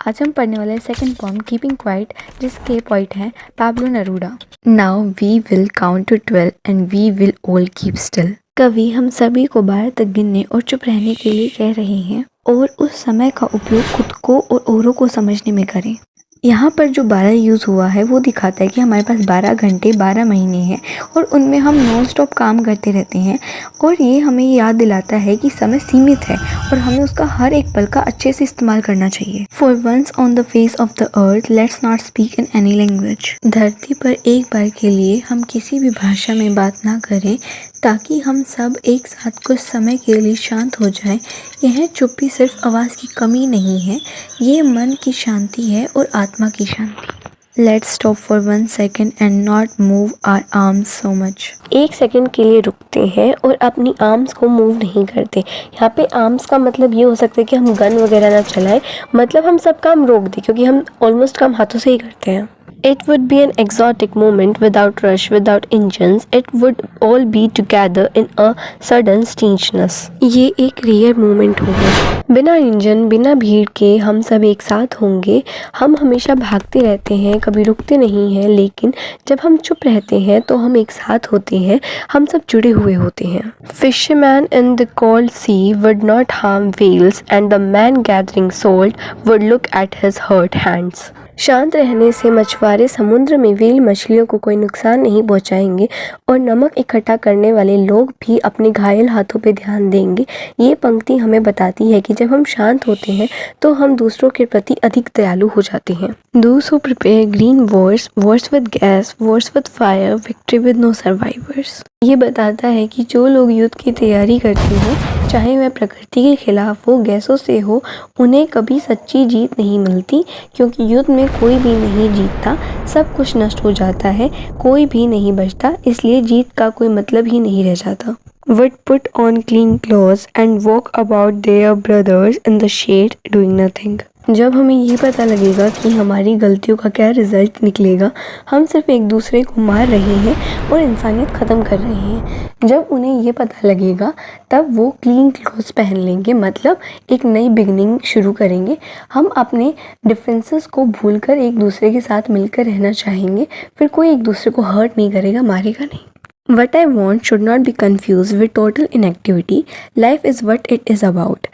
आज हम पढ़ने वाले सेकंड पोम कीपिंग क्वाइट, जिसके पोइट हैं Pablo Neruda. Now we will count to 12 and we will all keep still. कवि हम सभी को 12 तक गिनने और चुप रहने के लिए कह रहे हैं और उस समय का उपयोग खुद को और औरों को समझने में करें। यहाँ पर जो 12 यूज़ हुआ है वो दिखाता है कि हमारे पास 12 घंटे 12 महीने हैं और उनमें हम नॉन स्टॉप काम करते रहते हैं और ये हमें याद दिलाता है कि समय सीमित है और हमें उसका हर एक पल का अच्छे से इस्तेमाल करना चाहिए। For once on the face of the earth let's not speak in any language. धरती पर एक बार के लिए हम किसी भी भाषा में बात ना करें ताकि हम सब एक साथ कुछ समय के लिए शांत हो जाएं। यह चुप्पी सिर्फ आवाज़ की कमी नहीं है, ये मन की शांति है और आत्मा की शांति। Let's stop for 1 second and not move our arms so much. 1 second के लिए रुकते हैं और अपनी आर्म्स को मूव नहीं करते। यहाँ पे आर्म्स का मतलब ये हो सकता है कि हम गन वगैरह ना चलाएं, मतलब हम सब काम रोक दें क्योंकि हम ऑलमोस्ट काम हाथों से ही करते हैं। It would be an exotic moment without rush, without engines. It would all be together in a sudden stillness. ये एक रेयर मोमेंट होगा, बिना इंजन बिना भीड़ के हम सब एक साथ होंगे। हम हमेशा भागते रहते हैं, कभी रुकते नहीं हैं, लेकिन जब हम चुप रहते हैं तो हम एक साथ होते हैं, हम सब जुड़े हुए होते हैं। Fisherman in the cold sea would not harm whales and the man gathering salt would look at his hurt hands. शांत रहने से मछुआरे समुद्र में व्हेल मछलियों को कोई नुकसान नहीं पहुंचाएंगे और नमक इकट्ठा करने वाले लोग भी अपने घायल हाथों पे ध्यान देंगे। ये पंक्ति हमें बताती है कि जब हम शांत होते हैं तो हम दूसरों के प्रति अधिक दयालु हो जाते हैं। Those who prepare green wars, wars with gas, wars with fire, victory with no survivors. ये बताता है कि जो लोग युद्ध की तैयारी करते हैं, चाहे वह प्रकृति के खिलाफ हो, गैसों से हो, उन्हें कभी सच्ची जीत नहीं मिलती, क्योंकि युद्ध में कोई भी नहीं जीतता, सब कुछ नष्ट हो जाता है, कोई भी नहीं बचता, इसलिए जीत का कोई मतलब ही नहीं रह जाता। Would put on clean clothes and walk about their brothers in the shade doing nothing. जब हमें ये पता लगेगा कि हमारी गलतियों का क्या रिजल्ट निकलेगा, हम सिर्फ एक दूसरे को मार रहे हैं और इंसानियत ख़त्म कर रहे हैं। जब उन्हें ये पता लगेगा तब वो क्लीन क्लोथ्स पहन लेंगे, मतलब एक नई बिगनिंग शुरू करेंगे। हम अपने डिफरेंसेस को भूलकर एक दूसरे के साथ मिलकर रहना चाहेंगे, फिर कोई एक दूसरे को हर्ट नहीं करेगा, मारेगा नहीं। What I want should not be confused with total inactivity. Life is what it is about.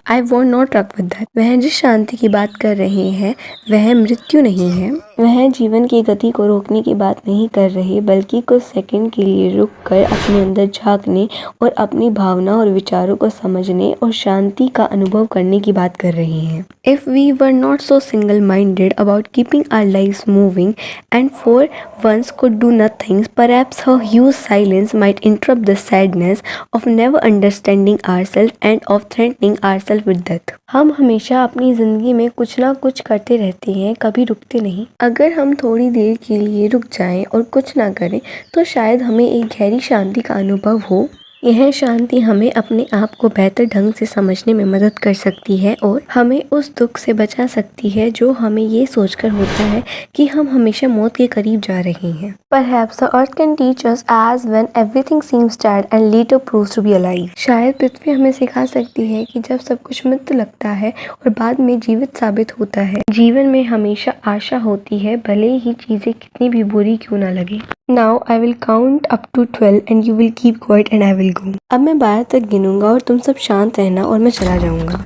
I want not truck with that. वह जिस शांति की बात कर रहे हैं वह मृत्यु नहीं है। वह जीवन की गति को रोकने की बात नहीं कर रहे, बल्कि कुछ सेकंड के लिए रुक कर अपने अंदर झांकने और अपनी भावना और विचारों को समझने और शांति का अनुभव करने की बात कर रहे हैं। If we were not so single-minded about keeping our lives moving and for once could do nothing, perhaps her huge silence might interrupt the sadness of never understanding ourselves and of threatening ourselves with death. हम हमेशा अपनी ज़िंदगी में कुछ ना कुछ करते रहते हैं, कभी रुकते नहीं। अगर हम थोड़ी देर के लिए रुक जाएं और कुछ ना करें तो शायद हमें एक गहरी शांति का अनुभव हो। यह शांति हमें अपने आप को बेहतर ढंग से समझने में मदद कर सकती है और हमें उस दुख से बचा सकती है जो हमें ये सोचकर होता है कि हम हमेशा मौत के करीब जा रहे हैं। Perhaps the earth can teach us as when everything seems dead and later proves to be alive. शायद पृथ्वी हमें सिखा सकती है कि जब सब कुछ मृत लगता है और बाद में जीवित साबित होता है, जीवन में हमेशा आशा होती है, भले ही चीजें कितनी भी बुरी क्यों ना लगे। Now I will count up to 12 and you will keep quiet and I will go. अब मैं 12 तक गिनूंगा और तुम सब शांत रहना और मैं चला जाऊंगा।